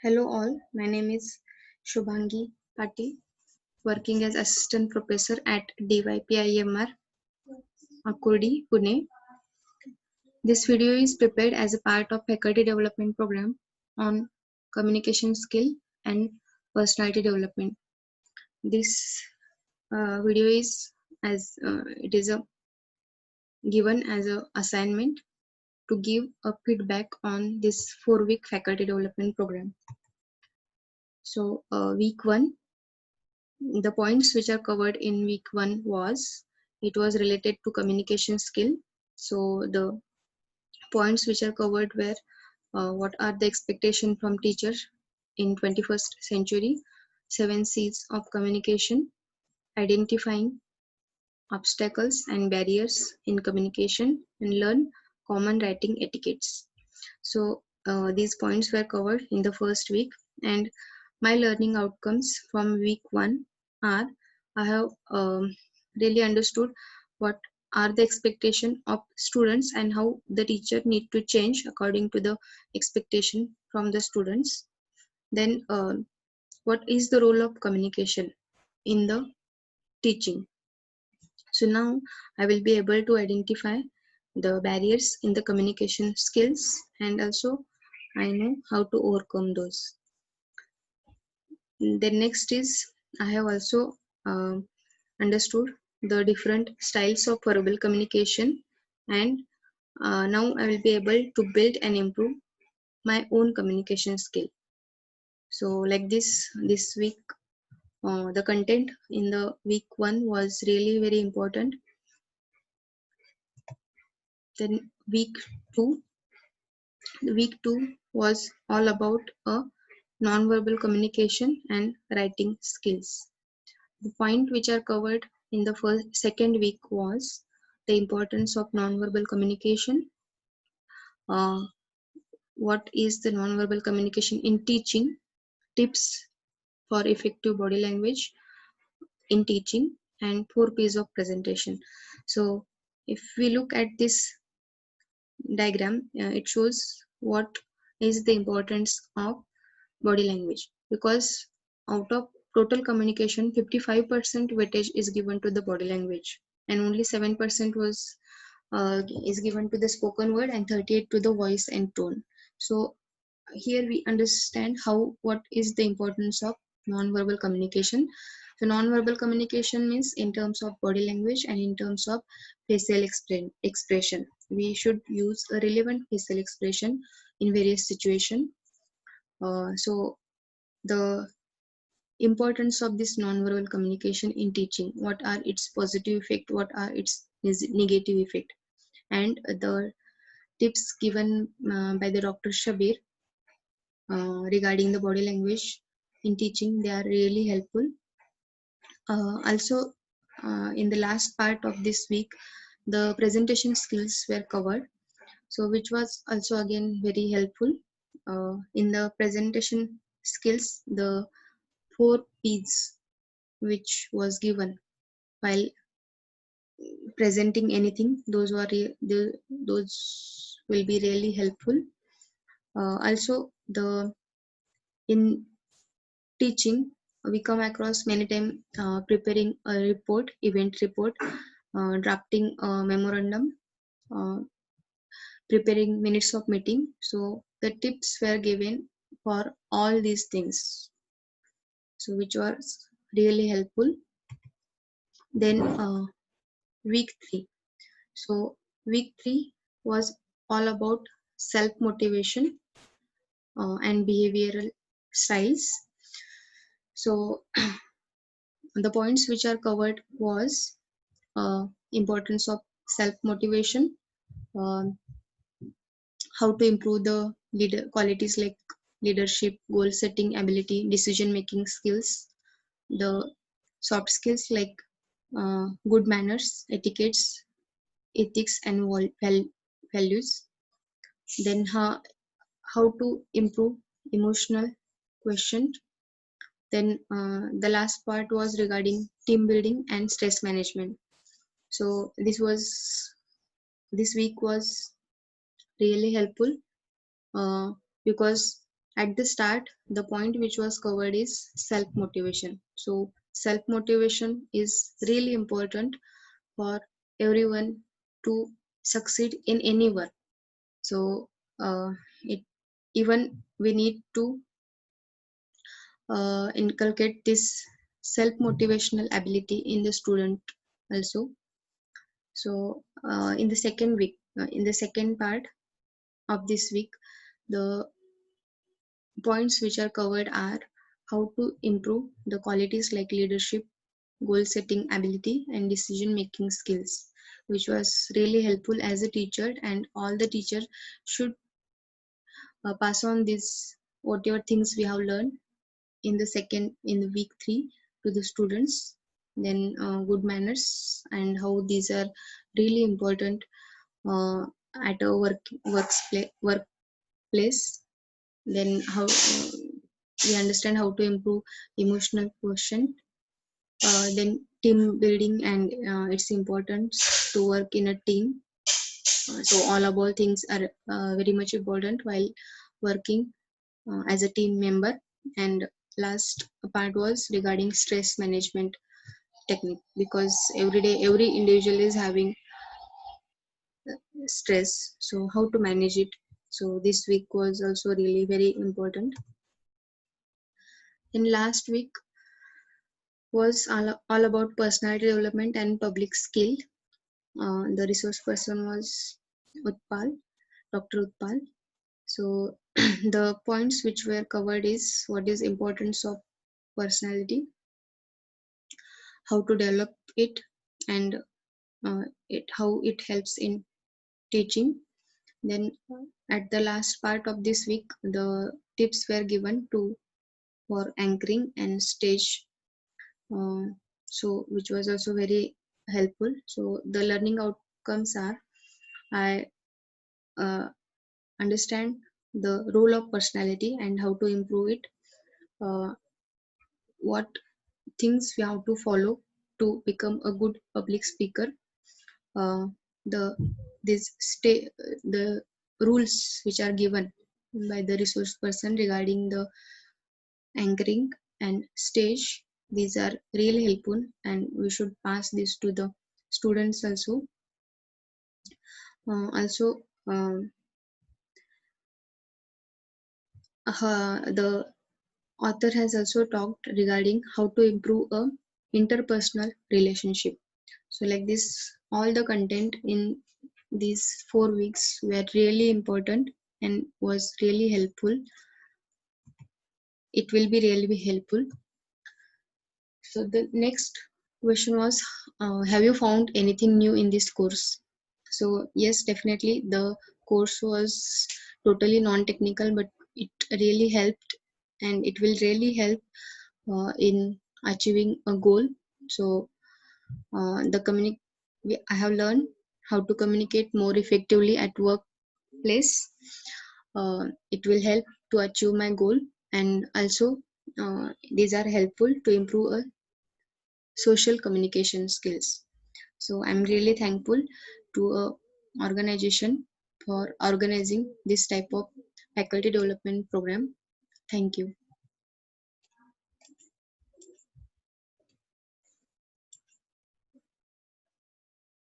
Hello all, my name is Shubhangi Pati, working as Assistant Professor at DYPIMR, Akurdi, Pune. This video is prepared as a part of Faculty Development Program on Communication Skill and Personality Development. This video is given as an assignment to give a feedback on this 4-week Faculty Development Program. So week 1. The points which are covered in week 1 was related to communication skill. So the points which are covered were what are the expectations from teachers in 21st century, 7 C's of communication, identifying obstacles and barriers in communication, and learn common writing etiquettes. So these points were covered in the first week, and my learning outcomes from week 1 are I have really understood what are the expectation of students and how the teacher need to change according to the expectation from the students. Then what is the role of communication in the teaching? So now I will be able to identify the barriers in the communication skills, and also I know how to overcome those. The next is I have also understood the different styles of verbal communication, and now I will be able to build and improve my own communication skill. So like this week, the content in the week 1 was really very important. Then week 2 was all about a non-verbal communication and writing skills. The point which are covered in the second week was the importance of non-verbal communication. What is the non-verbal communication in teaching? Tips for effective body language in teaching, and 4 P's of presentation. So if we look at this diagram, it shows what is the importance of body language, because out of total communication 55% weightage is given to the body language, and only 7% is given to the spoken word, and 38 to the voice and tone. So here we understand what is the importance of non-verbal communication. So non-verbal communication means in terms of body language and in terms of facial expression. We should use a relevant facial expression in various situations. So the importance of this non-verbal communication in teaching, what are its positive effect, what are its negative effect, and the tips given by the Dr. Shabir regarding the body language in teaching, they are really helpful. Also in the last part of this week, the presentation skills were covered, so which was also again very helpful. In the presentation skills, the 4 P's which was given while presenting anything, those will be really helpful. Also in teaching, we come across many times preparing a report, event report, drafting a memorandum, uh, preparing minutes of meeting. So the tips were given for all these things, so which was really helpful. Then week 3. So week 3 was all about self-motivation and behavioral styles. So the points which are covered was importance of self-motivation, um, how to improve the leader qualities like leadership, goal setting ability, decision making skills, the soft skills like good manners, etiquettes, ethics, and values. Then how to improve emotional quotient. Then the last part was regarding team building and stress management. So this week was really helpful because at the start, the point which was covered is self motivation. So self motivation is really important for everyone to succeed in any work. So it even we need to inculcate this self motivational ability in the student also. So in the second part of this week, the points which are covered are how to improve the qualities like leadership, goal setting ability, and decision making skills, which was really helpful as a teacher, and all the teacher should pass on this whatever things we have learned in the week 3 to the students. Then good manners and how these are really important at a workplace. Then how we understand how to improve emotional quotient. Then team building and its importance to work in a team. So all about things are very much important while working as a team member. And last part was regarding stress management technique, because every day every individual is having stress, so how to manage it. So this week was also really very important. In last week was all about personality development and public skill. The resource person was Utpal, Dr. Utpal. So the points which were covered is what is importance of personality, how to develop it, and how it helps in teaching. Then at the last part of this week, the tips were given to for anchoring and stage, uh, so which was also very helpful. So the learning outcomes are I uh, understand the role of personality and how to improve it. What things we have to follow to become a good public speaker. Uh, the this stay the rules which are given by the resource person regarding the anchoring and stage, these are really helpful and we should pass this to the students also. Also the author has also talked regarding how to improve a interpersonal relationship. So like this, all the content in these 4 weeks were really important and was really helpful. It will be really helpful. So the next question was, have you found anything new in this course? So yes, definitely the course was totally non-technical, but it really helped, and it will really help in achieving a goal. So I have learned how to communicate more effectively at workplace. It will help to achieve my goal, and also these are helpful to improve a social communication skills. So I'm really thankful to a organization for organizing this type of faculty development program. Thank you.